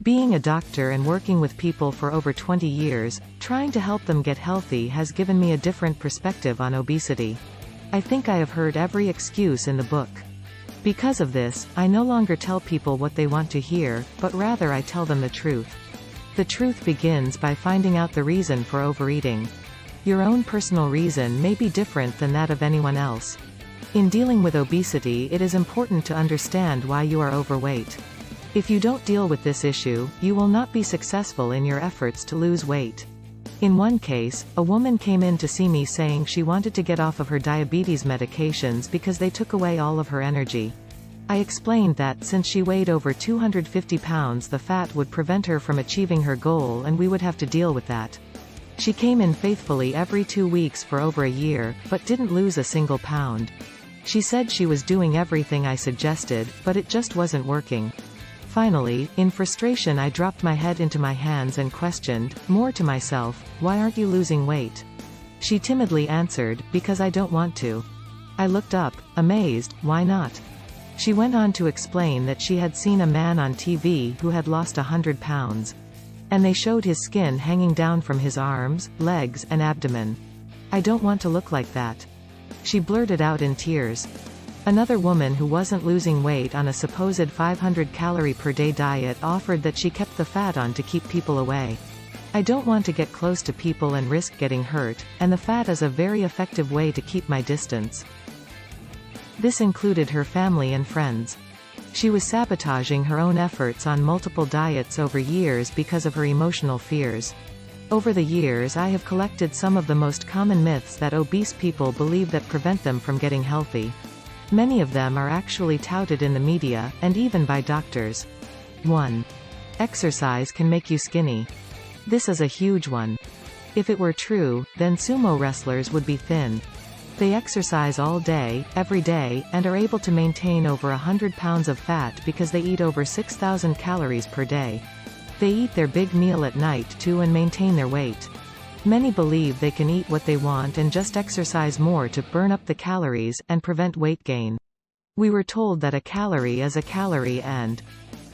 Being a doctor and working with people for over 20 years, trying to help them get healthy has given me a different perspective on obesity. I think I have heard every excuse in the book. Because of this, I no longer tell people what they want to hear, but rather I tell them the truth. The truth begins by finding out the reason for overeating. Your own personal reason may be different than that of anyone else. In dealing with obesity, it is important to understand why you are overweight. If you don't deal with this issue, you will not be successful in your efforts to lose weight. In one case, a woman came in to see me saying she wanted to get off of her diabetes medications because they took away all of her energy. I explained that since she weighed over 250 pounds, the fat would prevent her from achieving her goal and we would have to deal with that. She came in faithfully every 2 weeks for over a year, but didn't lose a single pound. She said she was doing everything I suggested, but it just wasn't working. Finally, in frustration, I dropped my head into my hands and questioned, more to myself, "Why aren't you losing weight?" She timidly answered, "Because I don't want to." I looked up, amazed. "Why not?" She went on to explain that she had seen a man on TV who had lost 100 pounds. And they showed his skin hanging down from his arms, legs, and abdomen. "I don't want to look like that." She blurted out in tears. Another woman who wasn't losing weight on a supposed 500 calorie per day diet offered that she kept the fat on to keep people away. "I don't want to get close to people and risk getting hurt, and the fat is a very effective way to keep my distance." This included her family and friends. She was sabotaging her own efforts on multiple diets over years because of her emotional fears. Over the years, I have collected some of the most common myths that obese people believe that prevent them from getting healthy. Many of them are actually touted in the media, and even by doctors. 1. Exercise can make you skinny. This is a huge one. If it were true, then sumo wrestlers would be thin. They exercise all day, every day, and are able to maintain over 100 pounds of fat because they eat over 6,000 calories per day. They eat their big meal at night too and maintain their weight. Many believe they can eat what they want and just exercise more to burn up the calories and prevent weight gain. We were told that a calorie is a calorie and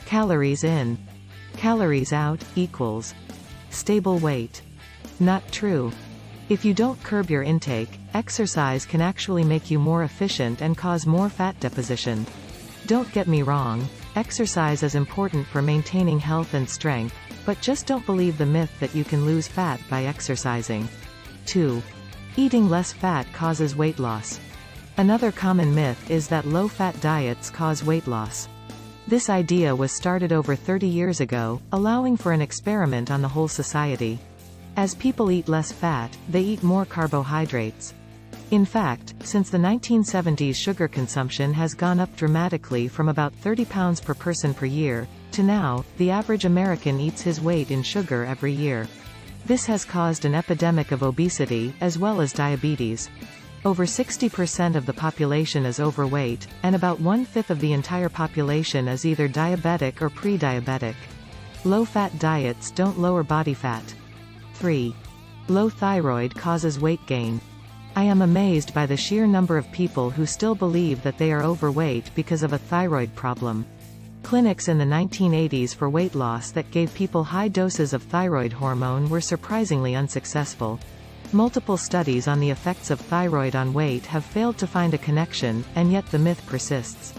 calories in, calories out, equals stable weight. Not true. If you don't curb your intake, exercise can actually make you more efficient and cause more fat deposition. Don't get me wrong, exercise is important for maintaining health and strength, but just don't believe the myth that you can lose fat by exercising. 2. Eating less fat causes weight loss. Another common myth is that low-fat diets cause weight loss. This idea was started over 30 years ago, allowing for an experiment on the whole society. As people eat less fat, they eat more carbohydrates. In fact, since the 1970s, sugar consumption has gone up dramatically from about 30 pounds per person per year, to now, the average American eats his weight in sugar every year. This has caused an epidemic of obesity, as well as diabetes. Over 60% of the population is overweight, and about 1/5 of the entire population is either diabetic or pre-diabetic. Low-fat diets don't lower body fat. 3. Low thyroid causes weight gain. I am amazed by the sheer number of people who still believe that they are overweight because of a thyroid problem. Clinics in the 1980s for weight loss that gave people high doses of thyroid hormone were surprisingly unsuccessful. Multiple studies on the effects of thyroid on weight have failed to find a connection, and yet the myth persists.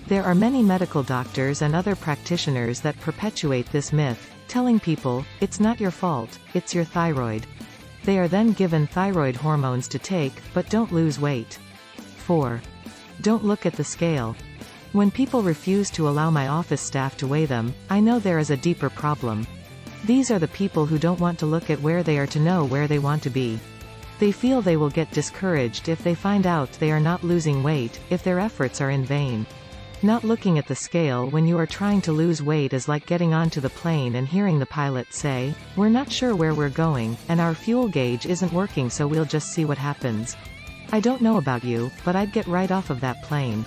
There are many medical doctors and other practitioners that perpetuate this myth, telling people, "It's not your fault, it's your thyroid." They are then given thyroid hormones to take, but don't lose weight. 4. Don't look at the scale. When people refuse to allow my office staff to weigh them, I know there is a deeper problem. These are the people who don't want to look at where they are to know where they want to be. They feel they will get discouraged if they find out they are not losing weight, if their efforts are in vain. Not looking at the scale when you are trying to lose weight is like getting onto the plane and hearing the pilot say, "We're not sure where we're going, and our fuel gauge isn't working, so we'll just see what happens." I don't know about you, but I'd get right off of that plane.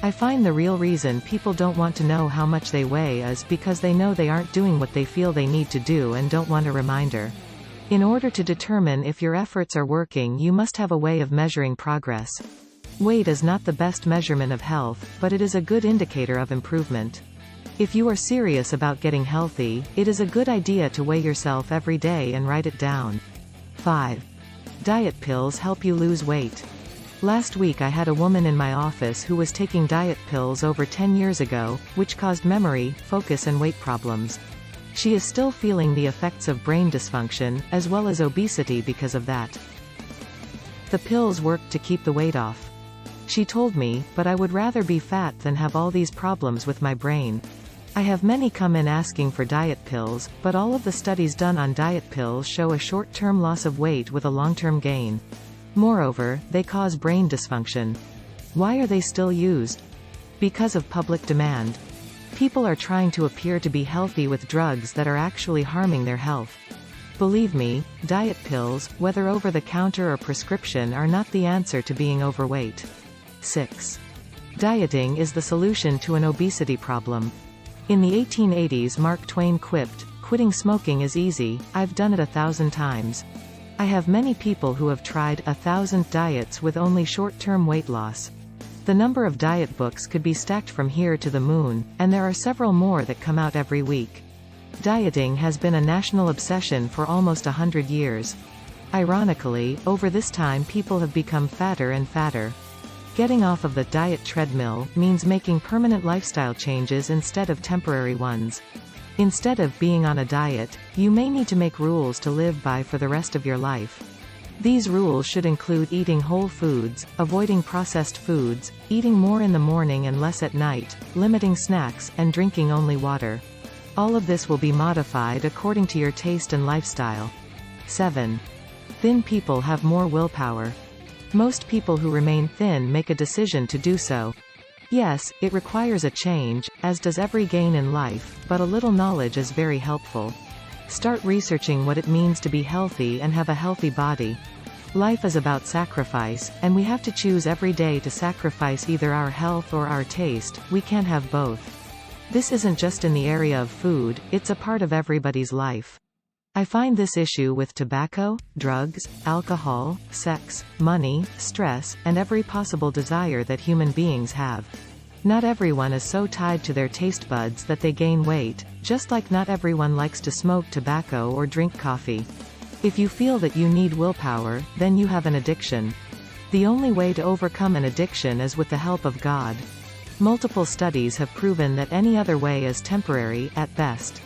I find the real reason people don't want to know how much they weigh is because they know they aren't doing what they feel they need to do and don't want a reminder. In order to determine if your efforts are working, you must have a way of measuring progress. Weight is not the best measurement of health, but it is a good indicator of improvement. If you are serious about getting healthy, it is a good idea to weigh yourself every day and write it down. 5. Diet pills help you lose weight. Last week I had a woman in my office who was taking diet pills over 10 years ago, which caused memory, focus and weight problems. She is still feeling the effects of brain dysfunction, as well as obesity because of that. The pills worked to keep the weight off. She told me, but I would rather be fat than have all these problems with my brain. I have many come in asking for diet pills, but all of the studies done on diet pills show a short-term loss of weight with a long-term gain. Moreover, they cause brain dysfunction. Why are they still used? Because of public demand. People are trying to appear to be healthy with drugs that are actually harming their health. Believe me, diet pills, whether over-the-counter or prescription, are not the answer to being overweight. 6. Dieting is the solution to an obesity problem. In the 1880s, Mark Twain quipped, "Quitting smoking is easy, I've done it 1,000 times." I have many people who have tried 1,000 diets with only short-term weight loss. The number of diet books could be stacked from here to the moon, and there are several more that come out every week. Dieting has been a national obsession for almost 100 years. Ironically, over this time people have become fatter and fatter. Getting off of the diet treadmill means making permanent lifestyle changes instead of temporary ones. Instead of being on a diet, you may need to make rules to live by for the rest of your life. These rules should include eating whole foods, avoiding processed foods, eating more in the morning and less at night, limiting snacks, and drinking only water. All of this will be modified according to your taste and lifestyle. 7. Thin people have more willpower. Most people who remain thin make a decision to do so. Yes, it requires a change, as does every gain in life, but a little knowledge is very helpful. Start researching what it means to be healthy and have a healthy body. Life is about sacrifice, and we have to choose every day to sacrifice either our health or our taste. We can't have both. This isn't just in the area of food, it's a part of everybody's life. I find this issue with tobacco, drugs, alcohol, sex, money, stress, and every possible desire that human beings have. Not everyone is so tied to their taste buds that they gain weight, just like not everyone likes to smoke tobacco or drink coffee. If you feel that you need willpower, then you have an addiction. The only way to overcome an addiction is with the help of God. Multiple studies have proven that any other way is temporary, at best.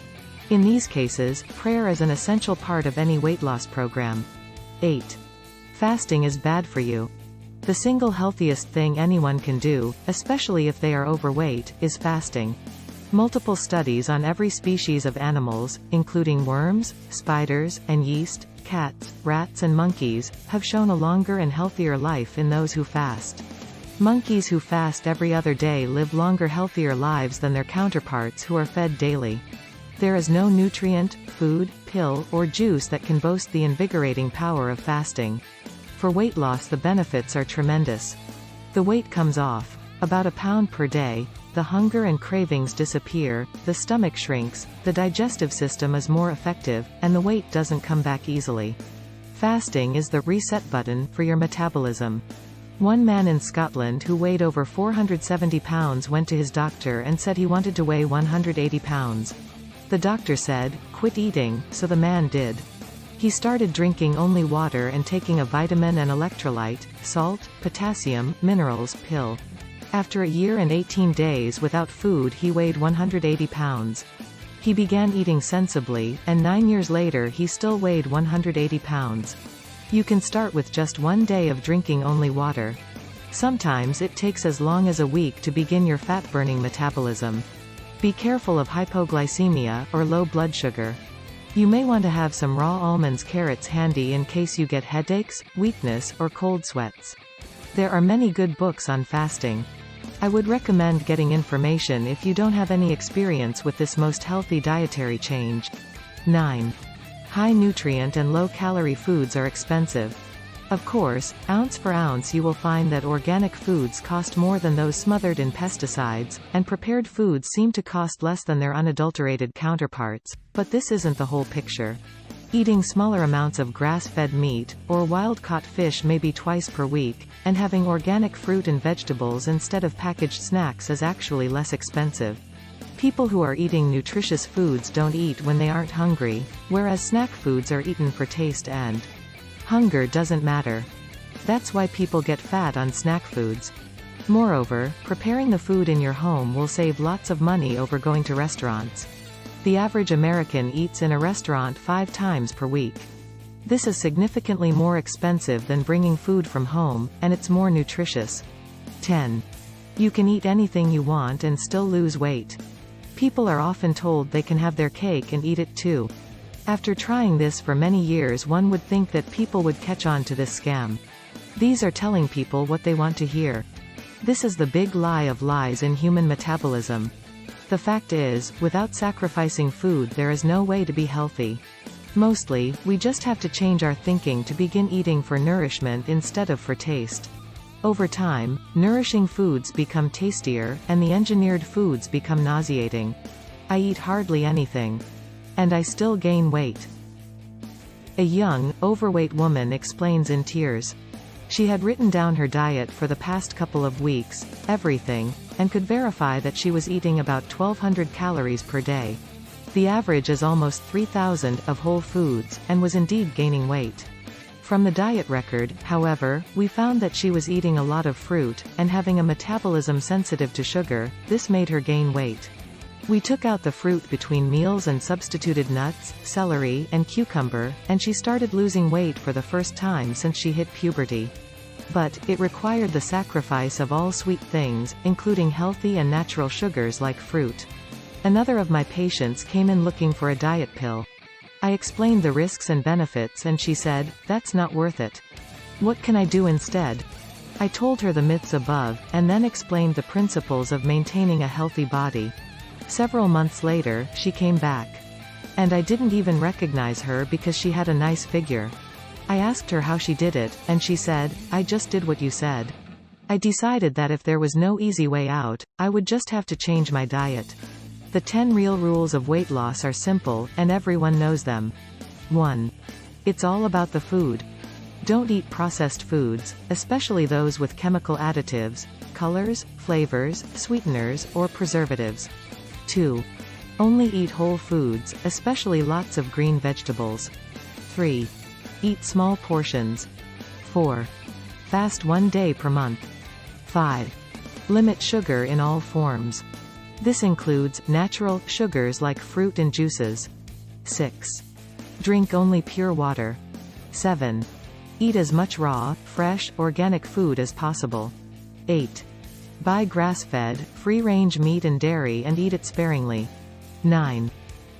In these cases, prayer is an essential part of any weight loss program. 8. Fasting is bad for you. The single healthiest thing anyone can do, especially if they are overweight, is fasting. Multiple studies on every species of animals, including worms, spiders, and yeast, cats, rats and monkeys, have shown a longer and healthier life in those who fast. Monkeys who fast every other day live longer, healthier lives than their counterparts who are fed daily. There is no nutrient, food, pill, or juice that can boast the invigorating power of fasting. For weight loss, the benefits are tremendous. The weight comes off. About a pound per day, the hunger and cravings disappear, the stomach shrinks, the digestive system is more effective, and the weight doesn't come back easily. Fasting is the reset button for your metabolism. One man in Scotland who weighed over 470 pounds went to his doctor and said he wanted to weigh 180 pounds. The doctor said, "Quit eating," so the man did. He started drinking only water and taking a vitamin and electrolyte, salt, potassium, minerals pill. After a year and 18 days without food, he weighed 180 pounds. He began eating sensibly, and 9 years later he still weighed 180 pounds. You can start with just 1 day of drinking only water. Sometimes it takes as long as a week to begin your fat-burning metabolism. Be careful of hypoglycemia, or low blood sugar. You may want to have some raw almonds, carrots handy in case you get headaches, weakness, or cold sweats. There are many good books on fasting. I would recommend getting information if you don't have any experience with this most healthy dietary change. 9. High nutrient and low-calorie foods are expensive. Of course, ounce for ounce you will find that organic foods cost more than those smothered in pesticides, and prepared foods seem to cost less than their unadulterated counterparts, but this isn't the whole picture. Eating smaller amounts of grass-fed meat, or wild-caught fish maybe twice per week, and having organic fruit and vegetables instead of packaged snacks is actually less expensive. People who are eating nutritious foods don't eat when they aren't hungry, whereas snack foods are eaten for taste and hunger doesn't matter. That's why people get fat on snack foods. Moreover, preparing the food in your home will save lots of money over going to restaurants. The average American eats in a restaurant 5 times per week. This is significantly more expensive than bringing food from home, and it's more nutritious. 10. You can eat anything you want and still lose weight. People are often told they can have their cake and eat it too. After trying this for many years, one would think that people would catch on to this scam. These are telling people what they want to hear. This is the big lie of lies in human metabolism. The fact is, without sacrificing food there is no way to be healthy. Mostly, we just have to change our thinking to begin eating for nourishment instead of for taste. Over time, nourishing foods become tastier, and the engineered foods become nauseating. I eat hardly anything. And I still gain weight. A young, overweight woman explains in tears. She had written down her diet for the past couple of weeks, everything, and could verify that she was eating about 1,200 calories per day. The average is almost 3,000 of whole foods, and was indeed gaining weight. From the diet record, however, we found that she was eating a lot of fruit, and having a metabolism sensitive to sugar. This made her gain weight. We took out the fruit between meals and substituted nuts, celery, and cucumber, and she started losing weight for the first time since she hit puberty. But, it required the sacrifice of all sweet things, including healthy and natural sugars like fruit. Another of my patients came in looking for a diet pill. I explained the risks and benefits and she said, "That's not worth it. What can I do instead?" I told her the myths above, and then explained the principles of maintaining a healthy body. Several months later, she came back. And I didn't even recognize her because she had a nice figure. I asked her how she did it, and she said, "I just did what you said. I decided that if there was no easy way out, I would just have to change my diet." The 10 real rules of weight loss are simple, and everyone knows them. 1. It's all about the food. Don't eat processed foods, especially those with chemical additives, colors, flavors, sweeteners, or preservatives. 2. Only eat whole foods, especially lots of green vegetables. 3. Eat small portions. 4. Fast 1 day per month. 5. Limit sugar in all forms. This includes natural sugars like fruit and juices. 6. Drink only pure water. 7. Eat as much raw, fresh, organic food as possible. 8. Buy grass-fed, free-range meat and dairy and eat it sparingly. 9.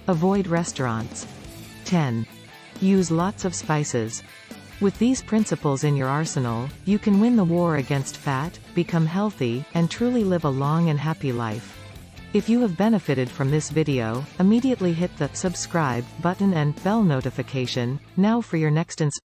Avoid restaurants. 10. Use lots of spices. With these principles in your arsenal, you can win the war against fat, become healthy, and truly live a long and happy life. If you have benefited from this video, immediately hit the subscribe button and bell notification now for your next